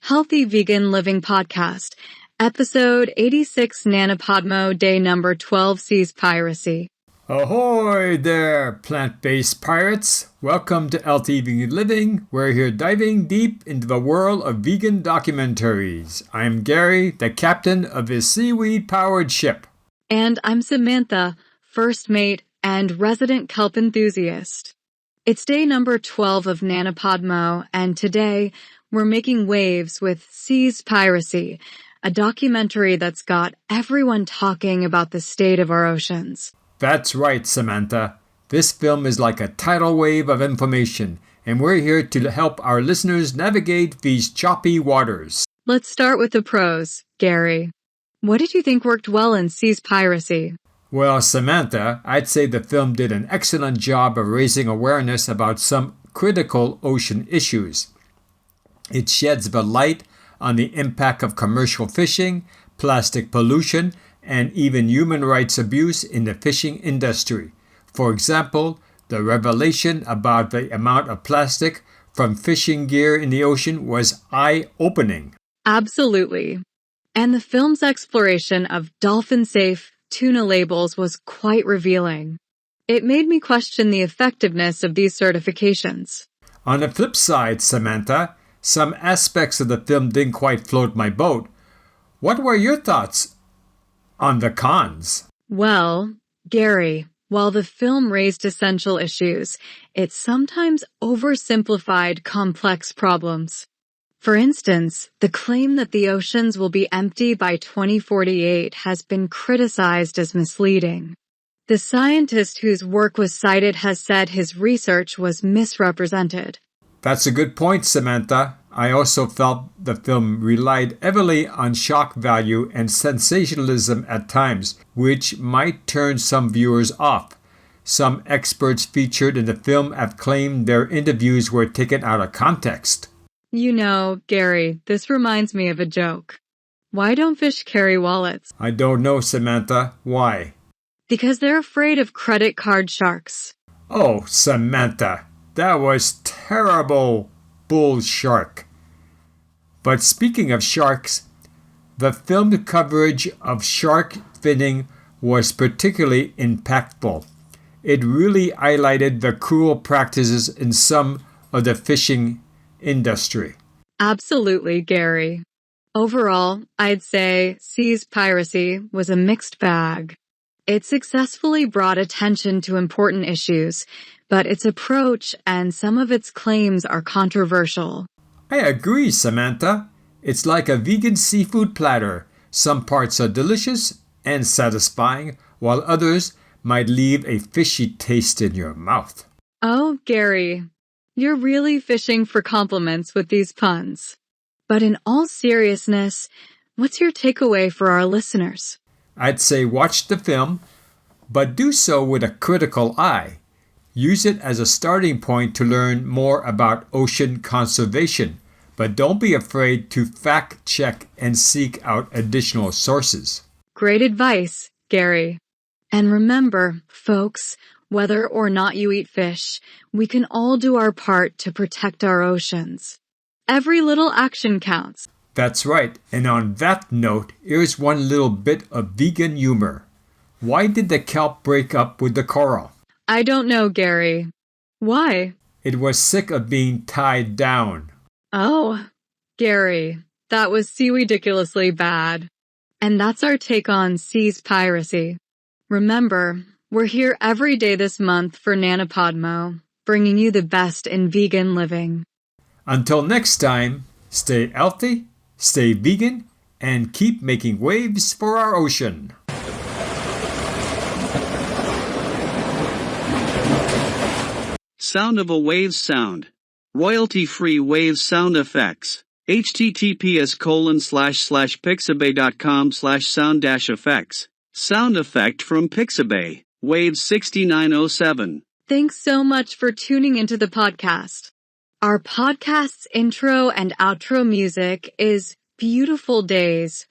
Healthy Vegan Living Podcast, Episode 86 NaNoPodMo, Day Number 12, Seaspiracy. Ahoy there, plant-based pirates! Welcome to Healthy Vegan Living. We're here diving deep into the world of vegan documentaries. I'm Gary, the captain of this seaweed-powered ship. And I'm Samantha, first mate and resident kelp enthusiast. It's day number 12 of NaNoPodMo, and today we're making waves with Seaspiracy, a documentary that's got everyone talking about the state of our oceans. That's right, Samantha. This film is like a tidal wave of information, and we're here to help our listeners navigate these choppy waters. Let's start with the pros, Gary. What did you think worked well in Seaspiracy? Well, Samantha, I'd say the film did an excellent job of raising awareness about some critical ocean issues. It sheds the light on the impact of commercial fishing, plastic pollution, and even human rights abuse in the fishing industry. For example, the revelation about the amount of plastic from fishing gear in the ocean was eye-opening. Absolutely. And the film's exploration of dolphin-safe tuna labels was quite revealing. It made me question the effectiveness of these certifications. On the flip side, Samantha, some aspects of the film didn't quite float my boat. What were your thoughts on the cons? Well, Gary, while the film raised essential issues, it sometimes oversimplified complex problems. For instance, the claim that the oceans will be empty by 2048 has been criticized as misleading. The scientist whose work was cited has said his research was misrepresented. That's a good point, Samantha. I also felt the film relied heavily on shock value and sensationalism at times, which might turn some viewers off. Some experts featured in the film have claimed their interviews were taken out of context. You know, Gary, this reminds me of a joke. Why don't fish carry wallets? I don't know, Samantha. Why? Because they're afraid of credit card sharks. Oh, Samantha, that was terrible bull shark. But speaking of sharks, the filmed coverage of shark finning was particularly impactful. It really highlighted the cruel practices in some of the fishing industry. Absolutely, Gary. Overall, I'd say Seaspiracy was a mixed bag. It successfully brought attention to important issues, but its approach and some of its claims are controversial. I agree, Samantha. It's like a vegan seafood platter. Some parts are delicious and satisfying, while others might leave a fishy taste in your mouth. Oh, Gary, you're really fishing for compliments with these puns. But in all seriousness, what's your takeaway for our listeners? I'd say watch the film, but do so with a critical eye. Use it as a starting point to learn more about ocean conservation, but don't be afraid to fact-check and seek out additional sources. Great advice, Gary. And remember, folks, whether or not you eat fish, we can all do our part to protect our oceans. Every little action counts. That's right. And on that note, here's one little bit of vegan humor. Why did the kelp break up with the coral? I don't know, Gary. Why? It was sick of being tied down. Oh, Gary, that was sea-ridiculously bad. And that's our take on Seaspiracy. Remember, we're here every day this month for NaNoPodMo, bringing you the best in vegan living. Until next time, stay healthy, stay vegan, and keep making waves for our ocean. Sound of a Waves sound. Royalty-free Waves sound effects. https://pixabay.com/sound-effects. Sound effect from Pixabay. Waves 6907. Thanks so much for tuning into the podcast. Our podcast's intro and outro music is Beautiful Days